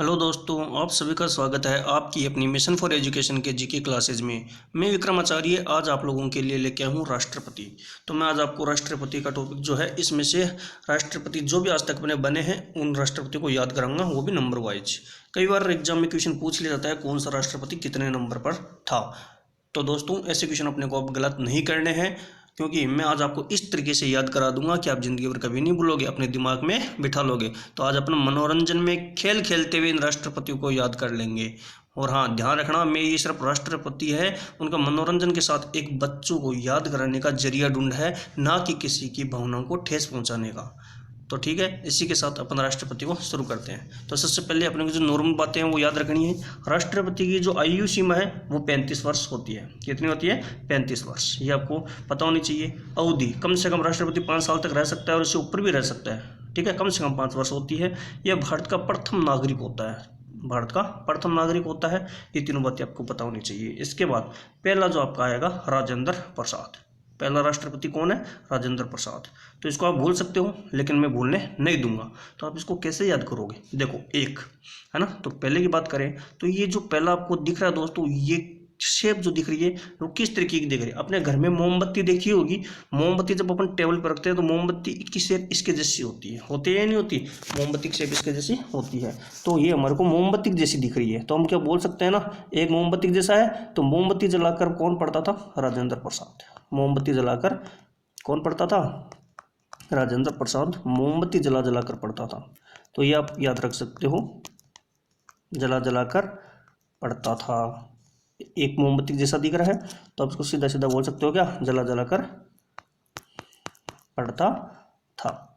Hello दोस्तों, आप सभी का स्वागत है आपकी अपनी मिशन फॉर एजुकेशन के जीके क्लासेज में। मैं विक्रम आचार्य आज आप लोगों के लिए लेके आया हूँ राष्ट्रपति। तो मैं आज आपको राष्ट्रपति का टॉपिक जो है इसमें से राष्ट्रपति जो भी आज तक बने हैं उन राष्ट्रपति को याद कराऊंगा, वो भी नंबर वाइज। कई बार एग्जाम में क्वेश्चन पूछ लिया जाता है कौन सा राष्ट्रपति कितने नंबर पर था। तो दोस्तों ऐसे क्वेश्चन अपने को अब गलत नहीं करने हैं, क्योंकि मैं आज आपको इस तरीके से याद करा दूंगा कि आप जिंदगी भर कभी नहीं भूलोगे, अपने दिमाग में बिठा लोगे। तो आज अपना मनोरंजन में खेल खेलते हुए इन राष्ट्रपतियों को याद कर लेंगे। और हाँ, ध्यान रखना, मैं ये सिर्फ राष्ट्रपति है उनका मनोरंजन के साथ एक बच्चों को याद कराने का जरिया ढूंढ है, ना कि किसी की भावनाओं को ठेस पहुंचाने का। तो ठीक है, इसी के साथ अपन राष्ट्रपति को शुरू करते हैं। तो सबसे पहले अपने को जो नॉर्मल बातें हैं वो याद रखनी है। राष्ट्रपति की जो आयु सीमा है वो 35 वर्ष होती है। कितनी होती है? 35 वर्ष। ये आपको पता होनी चाहिए। अवधि, कम से कम राष्ट्रपति 5 साल तक रह सकता है और इससे ऊपर भी रह सकता है। ठीक है, कम से कम 5 वर्ष होती है। यह भारत का प्रथम नागरिक होता है। भारत का प्रथम नागरिक होता है। ये तीनों बातें आपको पता होनी चाहिए। इसके बाद पहला जो आपका आएगा राजेंद्र प्रसाद। पहला राष्ट्रपति कौन है? राजेंद्र प्रसाद। तो इसको आप भूल सकते हो, लेकिन मैं भूलने नहीं दूंगा। तो आप इसको कैसे याद करोगे? देखो, एक है ना। तो पहले की बात करें तो ये जो पहला आपको दिख रहा है दोस्तों, ये शेप जो दिख रही है वो किस तरीके की दिख रही है? अपने घर में मोमबत्ती देखी होगी। मोमबत्ती जब अपन टेबल पर रखते हैं तो मोमबत्ती की शेप इसके जैसी होती है, होती है या नहीं होती? मोमबत्ती की शेप इसके जैसी होती है। तो ये हमारे को मोमबत्ती जैसी दिख रही है, तो हम क्या बोल सकते हैं ना, एक मोमबत्ती जैसा है। तो मोमबत्ती जलाकर कौन पढ़ता था? राजेंद्र प्रसाद। मोमबत्ती जलाकर कौन पढ़ता था? राजेंद्र प्रसाद मोमबत्ती जला जलाकर पढ़ता था। तो ये आप याद रख सकते हो, जला जलाकर पढ़ता था। एक मोमबत्ती जैसा दिख रहा है तो आप इसको सीधा सीधा बोल सकते हो क्या? जला जलाकर पढ़ता था।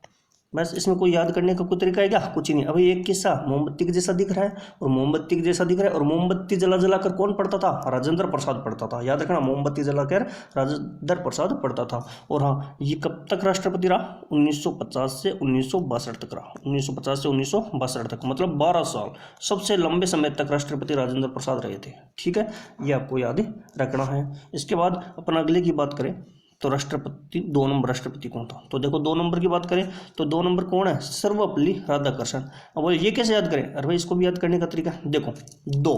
बस, इसमें कोई याद करने का कोई तरीका है क्या? कुछ ही नहीं। अभी एक किस्सा, मोमबत्ती के जैसा दिख रहा है और मोमबत्ती के जैसा दिख रहा है, और मोमबत्ती जला जलाकर कौन पढ़ता था? राजेंद्र प्रसाद पढ़ता था। याद रखना, मोमबत्ती जलाकर राजेंद्र प्रसाद पढ़ता था। और हाँ, ये कब तक राष्ट्रपति रहा? 1950 से 1962 तक रहा। 1950 से 1962 तक, मतलब 12 साल सबसे लंबे समय तक राष्ट्रपति राजेंद्र प्रसाद रहे थे। ठीक है, ये आपको याद रखना है। इसके बाद अपन अगले की बात करें तो राष्ट्रपति, 2 नंबर राष्ट्रपति कौन था? तो देखो, 2 नंबर की बात करें तो 2 नंबर कौन है? सर्वपल्ली राधाकृष्णन। अब बोले ये कैसे याद करें? अरे भाई, इसको भी याद करने का तरीका देखो, 2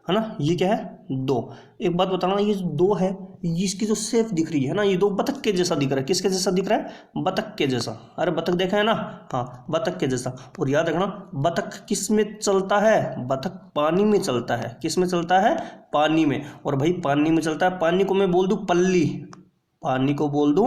है ना, ये क्या है? 2। एक बात बताना, ये 2 है, इसकी जो शेप दिख रही है ना, ये 2 बतख के जैसा दिख रहा है। किसके जैसा दिख रहा है? बतख के जैसा। अरे बतख देखा है ना? हाँ, बतख के जैसा। और याद रखना, बतख किस में चलता है? बतख पानी में चलता है। किस में चलता है? पानी में। और भाई पानी में चलता है, पानी को मैं बोल दूं पल्ली, पानी को बोल दूं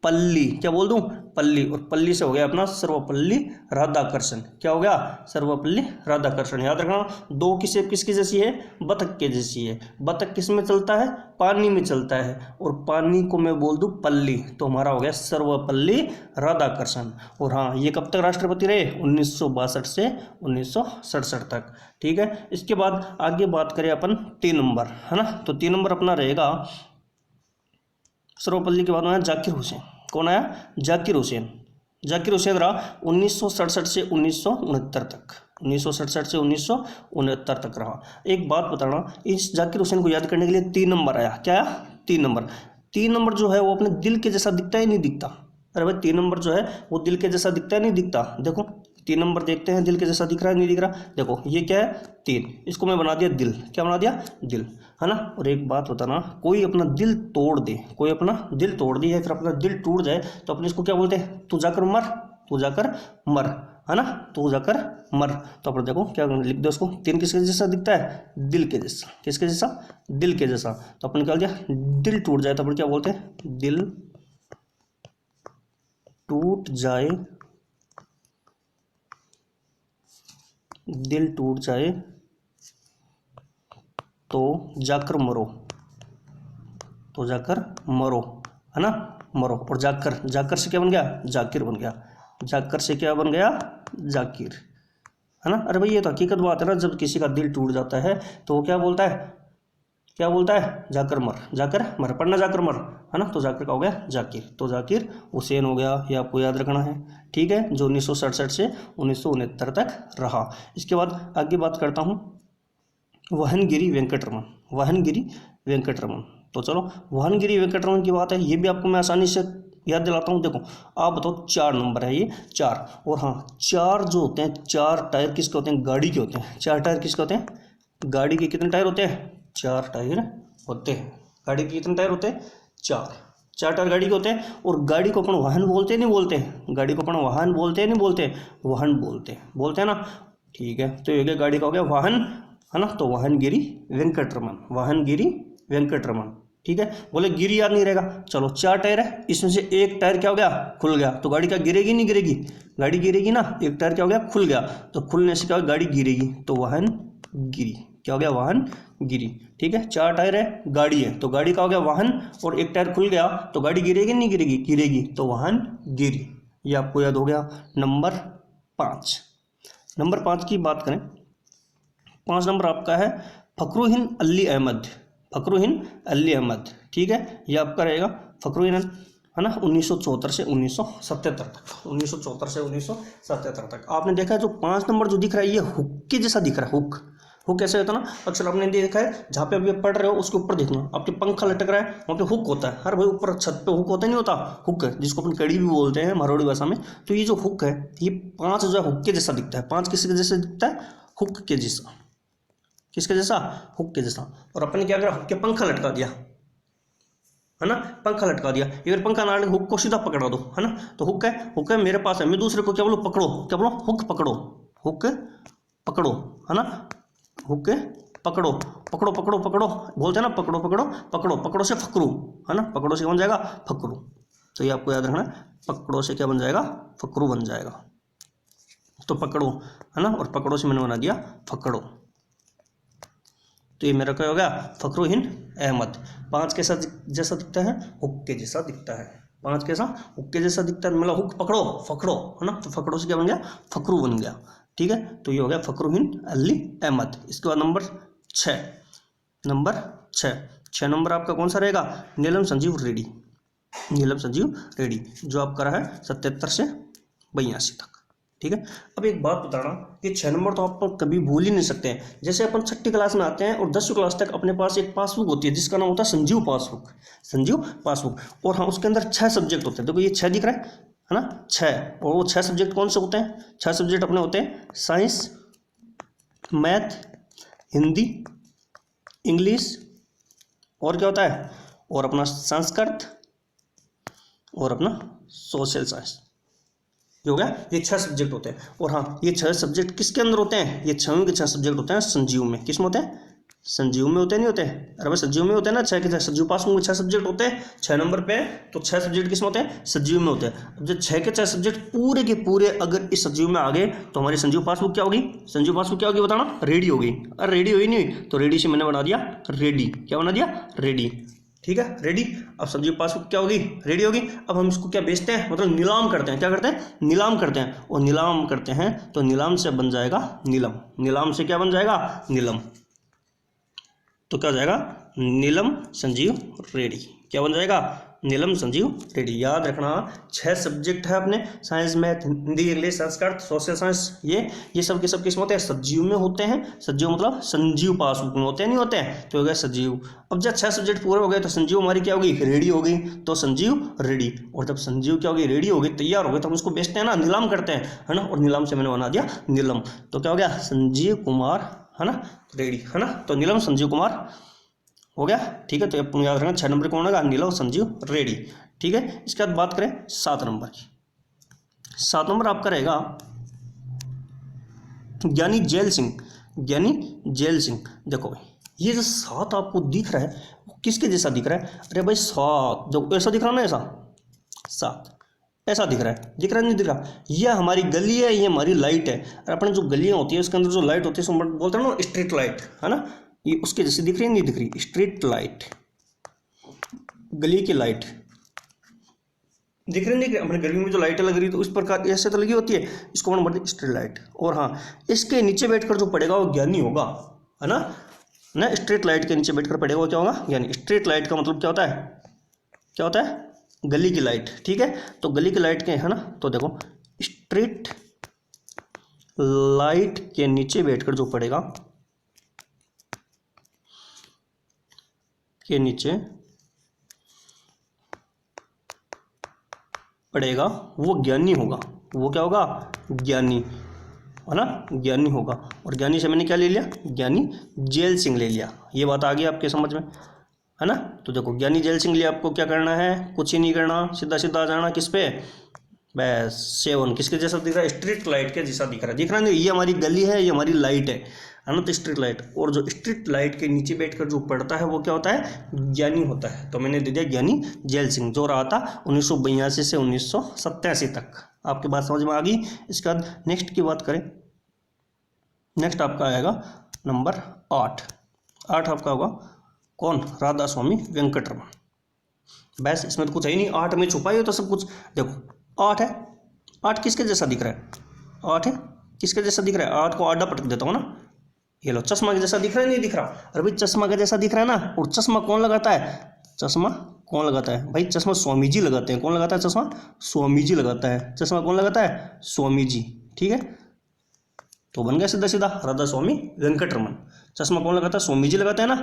पल्ली। क्या बोल दूं? पल्ली। और पल्ली से हो गया अपना सर्वपल्ली राधाकृष्णन। क्या हो गया? सर्वपल्ली राधाकृष्णन। याद रखना, 2 की शेप किसकी जैसी है? बतख के जैसी है। बतख किस में चलता है? पानी में चलता है। और पानी को मैं बोल दूं पल्ली, तो हमारा हो गया सर्वपल्ली राधाकृष्णन। और हाँ, ये कब तक राष्ट्रपति रहे? 1962 से 1967 तक। ठीक है, इसके बाद आगे बात करें अपन 3 नंबर, है ना। तो 3 नंबर अपना रहेगा, सर्वपल्ली के बाद में आया जाकिर हुसैन। कौन आया? जाकिर हुसैन। जाकिर हुसैन रहा 1967 से 1969 तक। 1967 से 1969 तक रहा। एक बात बताना, इस जाकिर हुसैन को याद करने के लिए 3 नंबर आया। क्या आया? 3 नंबर। 3 नंबर जो है वो अपने दिल के जैसा दिखता है, नहीं दिखता? अरे भाई, 3 नंबर जो है वो दिल के जैसा दिखता है, नहीं दिखता? देखो 3 नंबर देखते हैं, दिल के जैसा दिख रहा है, नहीं दिख रहा? देखो ये क्या है? 3। इसको मैं बना दिया दिल। क्या बना दिया? दिल, है ना। और एक बात बताना, कोई अपना दिल तोड़ दे, कोई अपना दिल तोड़ दे या फिर अपना दिल टूट जाए तो अपने इसको क्या बोलते हैं? तू जाकर मर, तू जाकर मर, है ना, तू जाकर मर। तो अपन देखो क्या लिख दो उसको, 3 किसके जैसा दिखता है? दिल के जैसा। किसके जैसा? दिल के जैसा। तो अपन निकाल दिया, दिल टूट जाए तो अपन क्या बोलते हैं? दिल टूट जाए, दिल टूट जाए तो जाकर मरो, तो जाकर मरो, है ना, मरो। और जाकर, जाकर से क्या बन गया? जाकिर बन गया। जाकर से क्या बन गया? जाकिर, है ना। अरे भाई, ये तो हकीकत बात है ना, जब किसी का दिल टूट जाता है तो वो क्या बोलता है? क्या बोलता है? जाकर मर, जाकर मर, पढ़ना जाकर मर, है ना। तो जाकर का हो गया जाकिर। तो जाकिर हुसैन हो गया, ये आपको याद रखना है। ठीक है, जो 1967 से 1969 तक रहा। इसके बाद आगे बात करता हूँ वहनगिरी वेंकटरमन। वहनगिरी वेंकटरमन। तो चलो, वहनगिरी वेंकटरमन की बात है, ये भी आपको मैं आसानी से याद दिलाता हूँ। देखो आप बताओ 4 नंबर है ये 4। और हाँ 4 जो होते हैं, 4 टायर किसके होते हैं? गाड़ी के होते हैं। 4 टायर किसके होते हैं? गाड़ी के। कितने टायर होते हैं? 4 टायर होते हैं। गाड़ी के कितने टायर होते हैं? 4। 4 टायर गाड़ी के होते हैं। और गाड़ी को अपन वाहन बोलते नहीं बोलते? गाड़ी को अपन वाहन बोलते नहीं बोलते? वाहन बोलते हैं ना। ठीक है, तो ये गाड़ी का हो गया वाहन, है ना। तो वाहनगिरी वेंकटरमन, वाहनगिरी वेंकटरमन। ठीक है, बोले गिरी याद नहीं रहेगा। चलो 4 टायर है, इसमें से एक टायर क्या हो गया? खुल गया। तो गाड़ी क्या गिरेगी? नहीं गिरेगी? गाड़ी गिरेगी ना। एक टायर क्या हो गया? खुल गया। तो खुलने से क्या होगा? गाड़ी गिरेगी। तो वाहन गिरी, क्या हो गया? वाहन गिरी। ठीक है, 4 टायर है, गाड़ी है, तो गाड़ी का हो गया वाहन। और एक टायर खुल गया तो गाड़ी गिरेगी नहीं गिरेगी? गिरेगी। तो वाहन गिरी। ये आपको याद हो गया। नंबर 5। नंबर 5 की बात करें, 5 नंबर आपका है फखरुद्दीन अली अहमद। फखरुद्दीन अली अहमद, ठीक है, ये आपका रहेगा फखरुद्दीन, है ना। 1974 से 1977 तक, 1974 से 1977 तक। आपने देखा है जो 5 नंबर जो दिख रहा है ये हुक के जैसा दिख रहा है। हुक, हुक कैसे होता है ना, अक्सर आपने देखा है जहाँ पे अभी पढ़ रहे हो उसके ऊपर देखना, आपके पंखा लटक रहा है वहाँ पे हुक होता है। हर भाई ऊपर छत पे हुक होता नहीं होता? हुक है, जिसको अपन कड़ी भी बोलते हैं मारवाड़ी भाषा में। तो ये जो हुक है ये 5 जो है हुक के जैसा दिखता है। 5 किसके जैसे दिखता है? हुक के जैसा। किसके जैसा? हुक के जैसा। और अपन ने क्या करा? हुक के पंखा लटका दिया, है ना। पंखा लटका दिया। अगर पंखा ना लगे हुक को सीधा पकड़ा दो, है ना। तो हुक है, हुक है मेरे पास है, मैं दूसरे को क्या बोलो? पकड़ो। क्या बोलो? हुक पकड़ो, हुक पकड़ो, है ना। हुक पकड़ो, पकड़ो पकड़ो पकड़ो बोलते हैं ना, पकड़ो पकड़ो पकड़ो। पकड़ो से फकरू, है ना। पकड़ो से क्या बन जाएगा? फकरू। तो ये आपको याद रखना है, पकड़ो से क्या बन जाएगा? फकरू बन जाएगा। तो पकड़ो, है ना, और पकड़ो से मैंने बना दिया फकड़ो। तो ये मेरा क्या हो गया? फखरुद्दीन अहमद। 5 के साथ जैसा दिखता है? हुक के जैसा दिखता है। 5 कैसा? हुक के जैसा दिखता है, मतलब हुक पकड़ो फकड़ो, है ना। तो फकड़ो से क्या बन गया? फकरू बन गया। ठीक है, तो ये हो गया फखरुद्दीन अली अहमद। इसके बाद नंबर 6। नंबर 6 नंबर आपका कौन सा रहेगा? नीलम संजीव रेड्डी। नीलम संजीव रेड्डी जो आपका रहा है 77 से 82 तक। ठीक है, अब एक बात बताना, ये 6 नंबर तो आप कभी भूल ही नहीं सकते हैं। जैसे अपन 6ठी क्लास में आते हैं और 10वीं क्लास तक अपने पास एक पासबुक होती है जिसका नाम होता है संजीव पासबुक। संजीव पासबुक। और हाँ उसके अंदर 6 सब्जेक्ट होते हैं। देखो ये 6 दिख रहा है ना, 6। और वो 6 सब्जेक्ट कौन से होते हैं? 6 सब्जेक्ट अपने होते हैं साइंस, मैथ, हिंदी, इंग्लिश, और क्या होता है? और अपना संस्कृत, और अपना सोशल साइंस। हो गया, ये 6 सब्जेक्ट होते हैं। और हाँ ये 6 सब्जेक्ट किसके अंदर होते हैं? ये 6 के 6 सब्जेक्ट होते हैं संजीव में। किस में होते हैं? संजीव में होते नहीं होते? अरे भाई संजीव में होते हैं ना, 6 के 6 संजीव पासबुक में 6 सब्जेक्ट होते हैं। 6 नंबर पे तो 6 सब्जेक्ट किस में होते हैं? संजीव में होते हैं। अब जब 6 के 6 सब्जेक्ट पूरे के पूरे अगर इस संजीव में आ गए तो हमारी संजीव पासबुक क्या होगी? संजीव पासबुक क्या होगी बताना? रेडी होगी। अरे रेडी हुई नहीं तो रेडी से मैंने बना दिया रेडी। क्या बना दिया? रेडी। ठीक है, रेडी। अब संजीव पासबुक क्या होगी? रेडी होगी। अब हम इसको क्या बेचते हैं, मतलब नीलाम करते हैं। क्या करते हैं? नीलाम करते हैं। और नीलाम करते हैं तो नीलाम से बन जाएगा नीलम। नीलाम से क्या बन जाएगा? नीलम। तो क्या हो जाएगा? नीलम संजीव रेड्डी। क्या बन जाएगा? नीलम संजीव रेड्डी। याद रखना 6 सब्जेक्ट है अपने, science, math, Hindi, English, Sanskrit, social science. ये सब के सब किस में होते हैं? सजीव में होते हैं। सजीव मतलब संजीव पासबुक में होते हैं, नहीं होते हैं? तो हो गया सजीव। अब जब 6 सब्जेक्ट पूरे हो गए तो संजीव हमारी क्या होगी? रेडी हो गई। तो संजीव रेडी। और जब संजीव क्या होगी? रेडी हो गई, तैयार हो गए, तो हम उसको बेचते हैं ना, नीलाम करते हैं, है ना। और नीलाम से मैंने बना दिया नीलम। तो क्या हो गया? संजीव कुमार, है ना, रेडी, है ना। तो नीलम संजीव कुमार हो गया। ठीक है, तो अपन याद रखना 6 नंबर कौन होगा? नीलम संजीव रेड्डी। ठीक है, इसके बाद बात करें 7 नंबर की। 7 नंबर आपका रहेगा ज्ञानी जैल सिंह। ज्ञानी जैल सिंह। देखो भाई ये जो 7 आपको दिख रहा है वो किसके जैसा दिख रहा है? अरे भाई 7 जो ऐसा दिख रहा ना, ऐसा 7 ऐसा दिख रहा है? दिख रहा नहीं दिख रहा? ये हमारी गली है, ये हमारी लाइट है। और अपने जो गलियां होती है उसके अंदर जो लाइट होती है उसको बोलते हैं ना स्ट्रीट लाइट, है ना। ये उसके जैसे दिख रही है, नहीं दिख रही? स्ट्रीट लाइट, गली की लाइट दिख रही नहीं दिख रही? अपने गली में जो लाइटें लग रही तो इस प्रकार ऐसे तो लगी होती है, इसको अपन बोलते हैं स्ट्रीट लाइट। और हाँ इसके नीचे बैठकर जो पड़ेगा वो ज्ञानी होगा, है ना। ना स्ट्रीट लाइट के नीचे बैठकर पड़ेगा वो क्या होगा? ज्ञानी। स्ट्रीट लाइट का मतलब क्या होता है? क्या होता है? गली की लाइट। ठीक है, तो गली की लाइट के, है ना। तो देखो स्ट्रीट लाइट के नीचे बैठकर जो पड़ेगा, के नीचे पढ़ेगा वो ज्ञानी होगा। वो क्या होगा? ज्ञानी, है ना, ज्ञानी होगा। और ज्ञानी से मैंने क्या ले लिया? ज्ञानी जेल सिंह ले लिया। ये बात आ गई आपके समझ में, है ना। तो देखो ज्ञानी जेल सिंह लिए आपको क्या करना है? कुछ ही नहीं करना, सीधा सीधा आ जाना किस पे? बस 7 किसके जैसा दिख रहा है? स्ट्रीट लाइट के जैसा दिख रहा है। दिख रहा है? ये हमारी गली है, ये हमारी लाइट है ना, तो स्ट्रीट लाइट। और जो स्ट्रीट लाइट के नीचे बैठकर जो पढ़ता है वो क्या होता है? ज्ञानी होता है। तो मैंने दे दिया ज्ञानी जेल सिंह, जो रहा था 1982 से 1987 तक। आपकी बात समझ में आ गई। इसके बाद नेक्स्ट की बात करें, नेक्स्ट आपका आएगा नंबर 8। 8 आपका होगा कौन? राधा स्वामी वेंकटरमन। बस इसमें तो कुछ है ही नहीं, 8 में छुपा ही तो सब कुछ। देखो 8 है, 8 किसके जैसा दिख रहा है? 8 है, किसके जैसा दिख रहा है? 8 को आधा पटक देता हूँ ना, ये लो, चश्मा के जैसा दिख रहा है? नहीं दिख रहा? अरे भाई चश्मा के जैसा दिख रहा है ना। और चश्मा कौन लगाता है? चश्मा कौन लगाता है भाई? चश्मा स्वामी जी लगाते हैं। कौन लगाता है चश्मा? स्वामी जी लगाता है। चश्मा कौन लगाता है? स्वामी जी। ठीक है, तो बन गया सीधा सीधा राधा स्वामी वेंकटरमन। चश्मा कौन लगाता है? स्वामी जी लगाते हैं ना,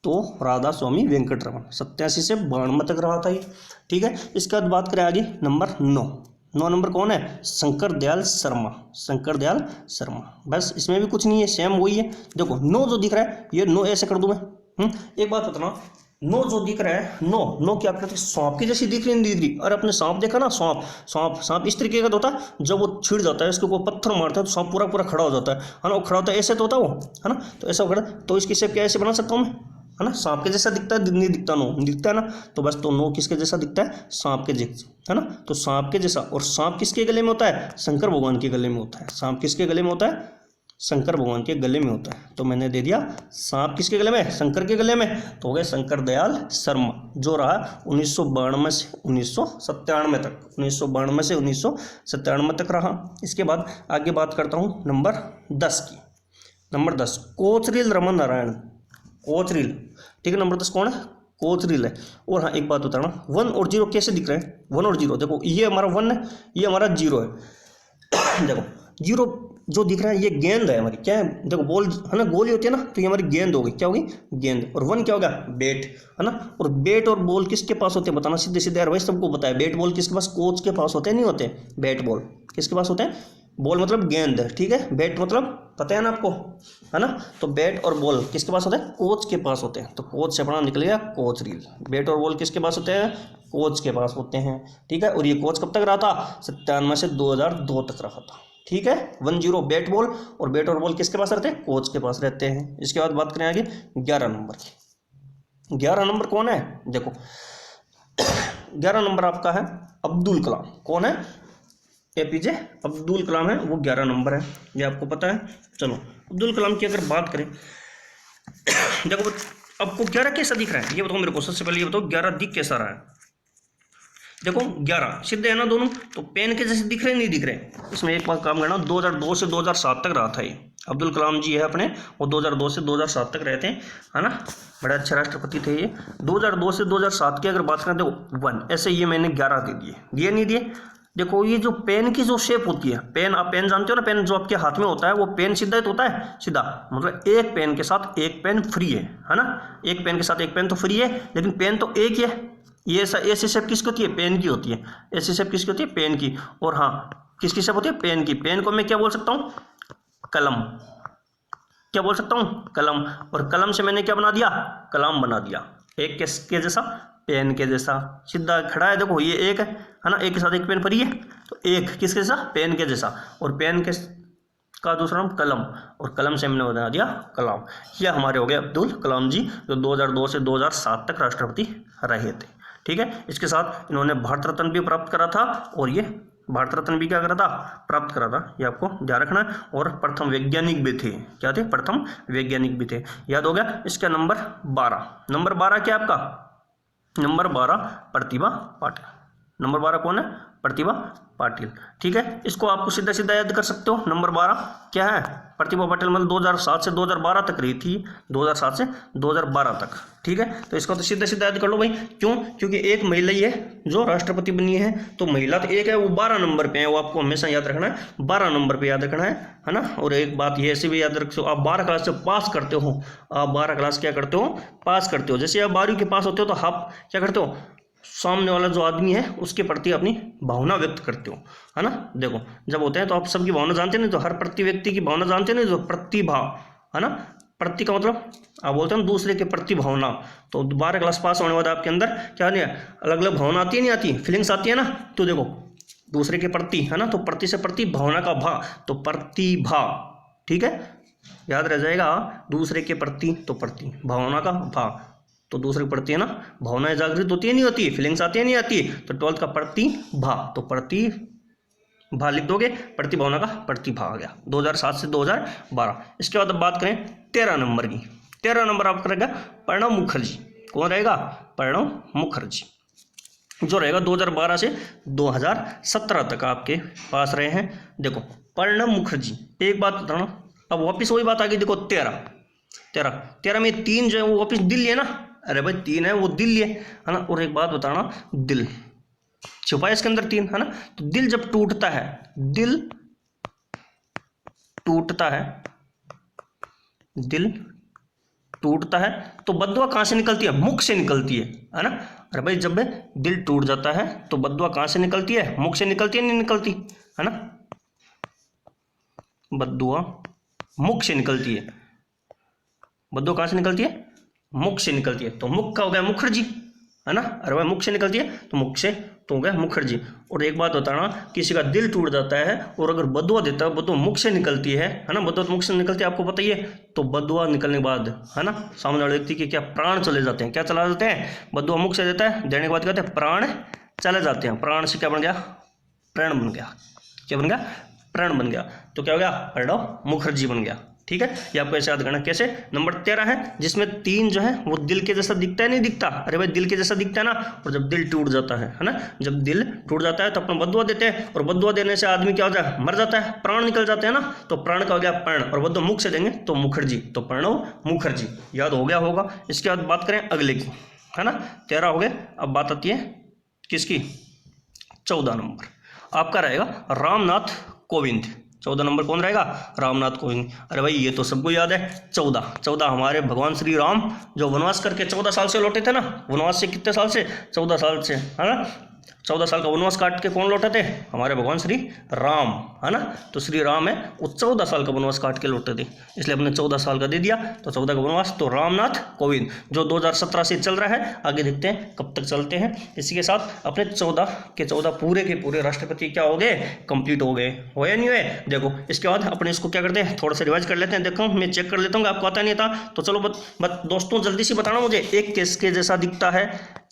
तो राधा स्वामी वेंकटरमन 87 से 92 तक रहा था ये। ठीक है, इसके बाद बात करें आगे नंबर 9। 9 नंबर कौन है? शंकर दयाल शर्मा। शंकर दयाल शर्मा। बस इसमें भी कुछ नहीं है, सेम वही है। देखो 9 जो दिख रहा है, ये 9 ऐसे कर दूं मैं। एक बात बताना, 9 जो दिख रहा है, 9 क्या करते? सांप की जैसी दिख रही, नहीं दिख रही? और अपने सांप देखा ना, सांप इस तरीके का तो होता है, जब वो छिड़ जाता है, इसको कोई पत्थर मारता है तो सांप पूरा खड़ा हो जाता है ना। वो खड़ा होता है ऐसे तो होता है वो, है ना। तो ऐसा खड़ा, तो इसकी शेप क्या ऐसे बना सकता हूँ मैं, है ना। सांप के जैसा दिखता है? नहीं दिखता, नो दिखता है ना। तो बस तो 9 किसके जैसा दिखता है? सांप के जैसा, है ना। तो सांप के जैसा। और सांप किसके गले में होता है? शंकर भगवान के गले में होता है। सांप किसके गले में होता है? शंकर भगवान के गले में होता है। तो मैंने दे दिया सांप किसके गले में? शंकर के गले में। तो हो गए शंकर दयाल शर्मा, जो रहा 1992 से 1997 तक। 1992 से 1997 तक रहा। इसके बाद आगे बात करता हूँ नंबर 10 की। नंबर 10 कोचरिल रमन नारायण। कोचरिल, ठीक है। नंबर 10 कौन है? कोचरिल है। और हाँ एक बात बताना, 1 और 0 कैसे दिख रहे हैं? 1 और 0, देखो ये हमारा 1 है, ये हमारा 0 है। देखो 0 जो दिख रहा है ये गेंद है हमारी, क्या है? देखो बॉल है ना, गोली होती है ना, तो ये हमारी गेंद होगी, क्या होगी? गेंद। और 1 क्या होगा? बैट, है ना। और बैट और बॉल किसके पास होते हैं? बताना सीधे सीधे यार भाई, सबको पता है। बैट बॉल किसके पास? कोच के पास होते हैं, नहीं होते? बैट बॉल किसके पास होते हैं? बॉल मतलब गेंद, ठीक है। बैट मतलब पता है ना आपको, है ना। तो बैट और बॉल किसके पास होते हैं? कोच के पास होते हैं। तो कोच से अपना निकल गया कोचरिल। बैट और बॉल किसके पास होते हैं? कोच के पास होते हैं, ठीक है। और ये कोच कब तक रहा था? 97 से 2002 तक रहा था, ठीक है। 1-0 बैट बॉल, और बैट और बॉल किसके पास रहते हैं? कोच के पास रहते हैं। इसके बाद बात करें आगे 11 नंबर की। 11 नंबर कौन है? देखो 11 नंबर आपका है अब्दुल कलाम। कौन है? APJ अब्दुल कलाम है, वो 11 नंबर है, ये आपको पता है। चलो अब्दुल कलाम की अगर बात करें, देखो आपको 11 कैसा दिख रहा है ये बताओ मेरे को। सबसे पहले ये बताओ 11 दिख कैसा रहा है? देखो 11 सीधे है ना दोनों, तो पेन के जैसे दिख रहे नहीं दिख रहे? इसमें एक बार काम करना, 2002 से 2007 तक रहा था ये। अब्दुल कलाम जी है अपने, वो 2002 से 2007 तक रहते हैं, है ना। बड़े अच्छे राष्ट्रपति थे ये। 2002 से 2007 की अगर बात करें, देखो 1 ऐसे, ये मैंने 11 दे दिए नहीं दिए? देखो ये जो पेन की जो शेप होती है, पेन, आप पेन जानते हो ना, पेन जो आपके हाथ में होता है वो पेन सीधा तो होता है, सीधा मतलब एक पेन के साथ एक पेन फ्री है ना। एक पेन के साथ एक पेन तो फ्री है, लेकिन पेन तो एक ही है। ये ऐसी शेप किसकी होती है? पेन की होती है। ऐसी शेप किसकी होती है? पेन की। और हाँ किसकी शेप होती है? पेन की। पेन को मैं क्या बोल सकता हूँ? कलम। क्या बोल सकता हूँ? कलम। और कलम से मैंने क्या बना दिया? कलाम बना दिया। एक किसके जैसा? पेन के जैसा, सीधा खड़ा है। देखो ये एक है ना, एक के साथ एक पेन फ्री है, तो एक किसके जैसा? पेन के जैसा। और पेन के का दूसरा नाम कलम, और कलम से हमने बना दिया कलाम। ये हमारे हो गए अब्दुल कलाम जी, जो 2002 से 2007 तक राष्ट्रपति रहे थे, ठीक है। इसके साथ इन्होंने भारत रत्न भी प्राप्त करा था, और ये भारत रत्न भी क्या करा था? प्राप्त करा था, ये आपको ध्यान रखना है। और प्रथम वैज्ञानिक भी थे। क्या थे? प्रथम वैज्ञानिक भी थे, याद हो गया। इसका नंबर 12। नंबर 12 क्या आपका? नंबर 12 प्रतिभा पाटिल। नंबर 12 कौन है? प्रतिभा पाटिल, ठीक है। इसको आपको सीधा सीधा याद कर सकते हो। नंबर 12 क्या है? प्रतिभा पाटिल, मतलब 2007 से 2012 तक रही थी, 2007 से 2012 तक, ठीक है। तो इसको तो सीधा सीधा याद कर लो भाई। क्यों? क्योंकि एक महिला ही है जो राष्ट्रपति बनी है, तो महिला तो एक है, वो 12 नंबर पे है, वो आपको हमेशा याद रखना है, 12 नंबर पे याद रखना है ना। और एक बात ये ऐसे भी याद रखो, आप 12 क्लास से पास करते हो, आप 12 क्लास क्या करते हो? पास करते हो। जैसे आप 12वीं के पास होते हो तो आप क्या करते हो? सामने वाला जो आदमी है उसके प्रति अपनी भावना व्यक्त करते हो, है ना। देखो जब होते हैं तो आप सबकी भावना जानते नहीं, तो हर प्रति व्यक्ति की भावना जानते नहीं, तो प्रतिभा, है ना। प्रति का मतलब आप बोलते हैं दूसरे के प्रति भावना। तो 12 क्लास पास होने के बाद आपके अंदर क्या नहीं है, अलग अलग भावना आती है, नहीं आती, फीलिंग्स आती है ना। तो देखो दूसरे के प्रति, है ना, तो प्रति से प्रति, भावना का भा, तो प्रतिभा, ठीक है, याद रह जाएगा। दूसरे के प्रति तो प्रति, भावना का भा, तो दूसरे के प्रति, है ना, भावनाएं जागृत होती है, नहीं होती, फीलिंग्स आती है, नहीं आती। तो 12th का प्रतिभा, तो प्रतिभा लिख दोगे, प्रतिभावना का प्रतिभा आ गया। 2007 से 2012। इसके बाद अब बात करें 13 नंबर की। 13 नंबर आपका रहेगा प्रणब मुखर्जी। कौन रहेगा? प्रणब मुखर्जी, जो रहेगा 2012 से 2017 तक आपके पास रहे हैं। देखो प्रणब मुखर्जी, एक बात बताना, अब वापिस वही बात आ गई। देखो 13 में 3 जो है वो वापिस दिल लिए ना, अरे भाई 3 है वो दिल लिए, है ना। और एक बात बताना, दिल छुपा है इसके अंदर 3, है ना। तो दिल जब टूटता है, दिल टूटता है, दिल टूटता है, तो बद्दुआ कहाँ से निकलती है? मुख से निकलती है ना। अरे भाई जब दिल टूट जाता है तो बद्दुआ कहाँ से निकलती है? मुख से निकलती है, नहीं निकलती, है ना। बद्दुआ मुख से निकलती है, बद्दुआ कहाँ से निकलती है? मुख से निकलती है। तो मुख का हो गया मुखर्जी, है ना। अरे भाई मुख से निकलती है तो मुख से तो हो गया मुखर्जी। और एक बात बताना, किसी का दिल टूट जाता है और अगर बद्दुआ देता है, बद्दुआ मुख से निकलती है ना, बद्दुआ मुख से निकलती है, आपको पता ही है। तो बद्दुआ निकलने के बाद, है ना, सामने वाले व्यक्ति के क्या प्राण चले जाते हैं। क्या चला जाते हैं? बद्दुआ मुख से देता है, देने के बाद कहते हैं प्राण चले जाते हैं। प्राण से क्या बन गया? प्रण बन गया। क्या बन गया? प्रण बन गया। तो क्या हो गया? प्रणब मुखर्जी बन गया, ठीक है। ये आपको ऐसे याद करना। कैसे? नंबर 13 है जिसमें 3 जो है वो दिल के जैसा दिखता है, नहीं दिखता? अरे भाई दिल के जैसा दिखता है ना। और जब दिल टूट जाता है ना, जब दिल टूट जाता है तो अपन बद्दुआ देते हैं, और बद्दुआ देने से आदमी क्या होता है? मर जाता है, प्राण निकल जाते हैं ना। तो प्राण का हो गया प्रण, और बद्दुआ मुख से देंगे तो मुखर्जी, तो प्रणब मुखर्जी, याद हो गया होगा। इसके बाद बात करें अगले की, है ना। 13 हो गए। अब बात आती है किसकी? 14 नंबर आपका रहेगा रामनाथ कोविंद। 14 नंबर कौन रहेगा? रामनाथ कोविंद। अरे भाई ये तो सबको याद है। 14 हमारे भगवान श्री राम जो वनवास करके 14 साल से लौटे थे ना। वनवास से कितने साल से? 14 साल से, है ना। 14 साल का वनवास काट के कौन लौटे थे? हमारे भगवान श्री राम, है ना। तो श्री राम है वो 14 साल का वनवास काट के लौटे थे, इसलिए हमने 14 साल का दे दिया। तो 14 का वनवास, तो रामनाथ कोविंद जो 2017 से चल रहा है। आगे देखते हैं कब तक चलते हैं। इसी के साथ अपने 14 के 14 पूरे के पूरे राष्ट्रपति क्या हो गए? कंप्लीट हो गए। हो या नहीं हुए? देखो इसके बाद अपने इसको क्या करते हैं, थोड़ा सा रिवाइज कर लेते हैं। देखो मैं चेक कर लेता हूँ, आपको आता नहीं था तो चलो दोस्तों जल्दी से बताना मुझे। एक किसके जैसा दिखता है?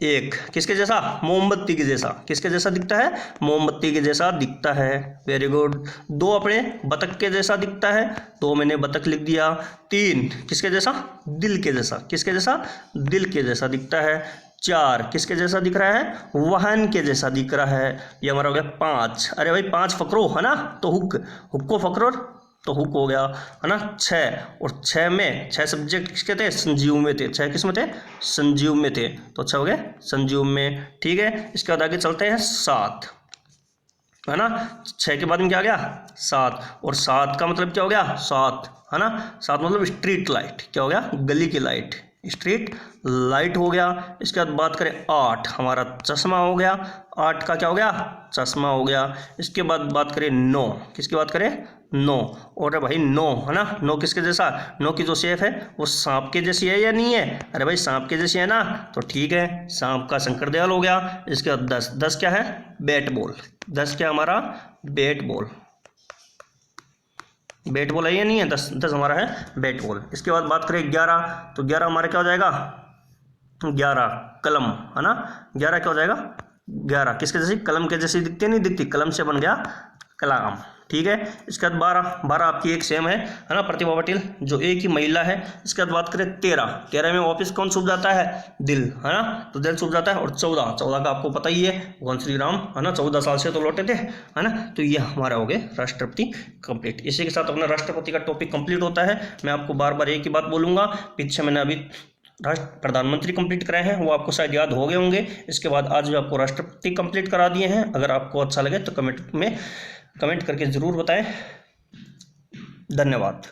एक किसके जैसा? मोमबत्ती के जैसा। किसके जैसा दिखता है? मोमबत्ती के जैसा दिखता है। Very good. 2 अपने बतख के जैसा दिखता है, तो मैंने बतख लिख दिया। 3 किसके जैसा? दिल के जैसा। किसके जैसा? दिल के जैसा दिखता है। 4 किसके जैसा दिख रहा है? वाहन के जैसा दिख रहा है। ये हमारा हो गया 5। अरे भाई 5 फकरो, है ना। तो हुक को फकरो तो हुक हो गया, है ना। 6 और 6 में 6 सब्जेक्ट किसके थे? संजीव में थे। 6 किस में थे? संजीव में थे। तो अच्छा हो गया संजीव में, ठीक है। इसके बाद आगे चलते हैं 7, है ना। 6 के बाद में क्या आ गया? 7। और 7 का मतलब क्या हो गया? 7, है ना। 7 मतलब स्ट्रीट लाइट। क्या हो गया? गली की लाइट, स्ट्रीट लाइट हो गया। इसके बाद बात करें 8, हमारा चश्मा हो गया। 8 का क्या हो गया? चश्मा हो गया। इसके बाद बात करें 9, किसकी बात करें? 9। और भाई 9, है ना। 9 किसके जैसा? 9 की जो शेप है वो सांप के जैसी है या नहीं है? अरे भाई सांप के जैसी है ना, तो ठीक है, सांप का शंकर दयाल हो गया। इसके बाद 10 क्या है? Bat ball. 10 क्या हमारा? Bat ball. बैट बॉल है या नहीं है? 10 हमारा है बैट बॉल। इसके बाद बात करें 11, तो 11 हमारा क्या हो जाएगा? 11 कलम, है ना। 11 क्या हो जाएगा? 11 किसके जैसी? कलम के जैसी दिखती है, नहीं दिखती? कलम से बन गया कलाम, ठीक है। इसके बाद 12 आपकी एक सेम है ना, प्रतिभा पाटिल जो एक ही महिला है। इसके बाद बात करें 13 में वापिस कौन छुप जाता है? दिल, है ना। तो दिल छुप जाता है। और 14 का आपको पता ही है, भगवान श्री राम, है ना, 14 साल से तो लौटे थे, है ना। तो ये हमारा हो गए राष्ट्रपति कंप्लीट। इसी के साथ अपना राष्ट्रपति का टॉपिक कंप्लीट होता है। मैं आपको बार बार एक ही बात बोलूँगा, पीछे मैंने अभी प्रधानमंत्री कंप्लीट कराए हैं, वो आपको शायद याद हो गए होंगे। इसके बाद आज जो आपको राष्ट्रपति कंप्लीट करा दिए हैं। अगर आपको अच्छा लगे तो कमेंट करके ज़रूर बताएं। धन्यवाद।